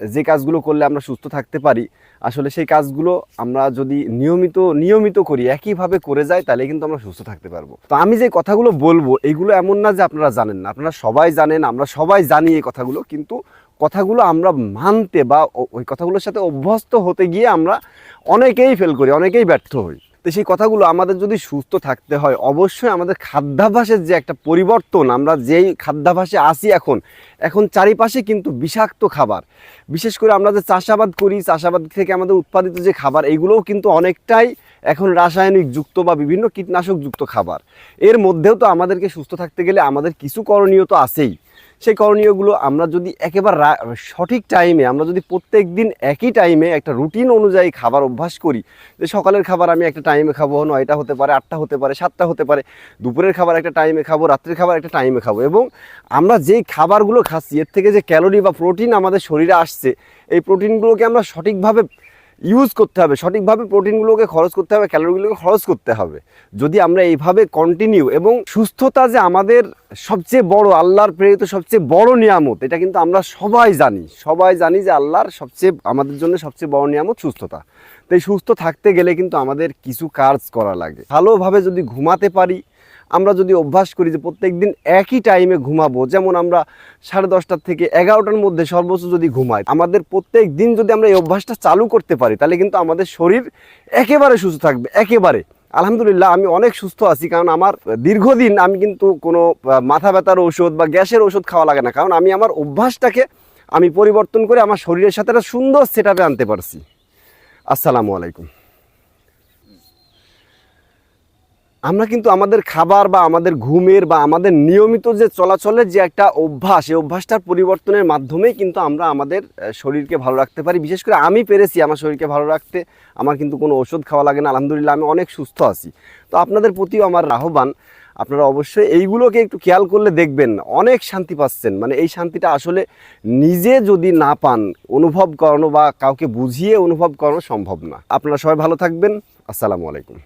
যে কাজগুলো করলে আমরা সুস্থ থাকতে পারি, আসলে সেই কাজগুলো আমরা যদি নিয়মিত করি, একইভাবে করে যাই, তাহলে কিন্তু আমরা সুস্থ থাকতে পারবো। তো আমি যে কথাগুলো বলবো এগুলো এমন না যে আপনারা জানেন না, আপনারা সবাই জানেন, আমরা সবাই জানি এই কথাগুলো, কিন্তু কথাগুলো আমরা মানতে বা ওই কথাগুলোর সাথে অভ্যস্ত হতে গিয়ে আমরা অনেকেই ফেল করি, অনেকেই ব্যর্থ হই। তো সেই কথাগুলো আমাদের যদি সুস্থ থাকতে হয়, অবশ্যই আমাদের খাদ্যাভ্যাসের যে একটা পরিবর্তন, আমরা যেই খাদ্যাভ্যাসে আসি এখন চারিপাশে কিন্তু বিষাক্ত খাবার, বিশেষ করে আমরা যে চাষাবাদ করি, চাষাবাদ থেকে আমাদের উৎপাদিত যে খাবার, এইগুলোও কিন্তু অনেকটাই এখন রাসায়নিক যুক্ত বা বিভিন্ন কীটনাশক যুক্ত খাবার। এর মধ্যেও তো আমাদেরকে সুস্থ থাকতে গেলে আমাদের কিছু করণীয় তো আছেই। সেই করণীয়গুলো আমরা যদি একেবারে সঠিক টাইমে, আমরা যদি প্রত্যেক দিন একই টাইমে একটা রুটিন অনুযায়ী খাবার অভ্যাস করি, যে সকালের খাবার আমি একটা টাইমে খাবো, 9টা হতে পারে, 8টা হতে পারে, 7টা হতে পারে, দুপুরের খাবার একটা টাইমে খাবো, রাত্রের খাবার একটা টাইমে খাবো, এবং আমরা যেই খাবারগুলো খাচ্ছি এর থেকে যে ক্যালোরি বা প্রোটিন আমাদের শরীরে আসছে, এই প্রোটিনগুলোকে আমরা সঠিকভাবে ইউজ করতে হবে, সঠিকভাবে প্রোটিনগুলোকে খরচ করতে হবে, ক্যালোরিগুলোকে খরচ করতে হবে। যদি আমরা এইভাবে কন্টিনিউ, এবং সুস্থতা যে আমাদের সবচেয়ে বড়, আল্লাহর প্রেরিত সবচেয়ে বড় নিয়ামত, এটা কিন্তু আমরা সবাই জানি যে আল্লাহর আমাদের জন্য সবচেয়ে বড় নিয়ামত সুস্থতা। তো এই সুস্থ থাকতে গেলে কিন্তু আমাদের কিছু কাজ করা লাগে। ভালোভাবে যদি ঘুমাতে পারি, আমরা যদি অভ্যাস করি যে প্রত্যেক দিন একই টাইমে ঘুমাবো, যেমন আমরা 10:30 থেকে 11টার মধ্যে সর্বোচ্চ যদি ঘুমাই, আমাদের প্রত্যেক দিন যদি আমরা এই অভ্যাসটা চালু করতে পারি, তাহলে কিন্তু আমাদের শরীর একেবারে সুস্থ থাকবে, একেবারে। আলহামদুলিল্লাহ আমি অনেক সুস্থ আছি, কারণ আমার দীর্ঘদিন আমি কিন্তু কোনো মাথা ব্যথার ঔষধ বা গ্যাসের ওষুধ খাওয়া লাগে না, কারণ আমি আমার অভ্যাসটাকে পরিবর্তন করে আমার শরীরের সাথে একটা সুন্দর সেটআপে আনতে পারছি। আসসালামু আলাইকুম। আমরা কিন্তু আমাদের খাবার বা আমাদের ঘুমের বা আমাদের নিয়মিত যে চলাচলের যে একটা অভ্যাস, এই অভ্যাসটার পরিবর্তনের মাধ্যমেই কিন্তু আমরা আমাদের শরীরকে ভালো রাখতে পারি। বিশেষ করে আমি পেরেছি আমার শরীরকে ভালো রাখতে, আমার কিন্তু কোনো ওষুধ খাওয়া লাগে না, আলহামদুলিল্লাহ আমি অনেক সুস্থ আছি। তো আপনাদের প্রতিও আমার আহ্বান, আপনারা অবশ্যই এইগুলোকে একটু খেয়াল করলে দেখবেন অনেক শান্তি পাচ্ছেন। মানে এই শান্তিটা আসলে নিজে যদি না পান, অনুভব করানো বা কাউকে বুঝিয়ে অনুভব করানো সম্ভব না। আপনারা সবাই ভালো থাকবেন। আসসালামু আলাইকুম।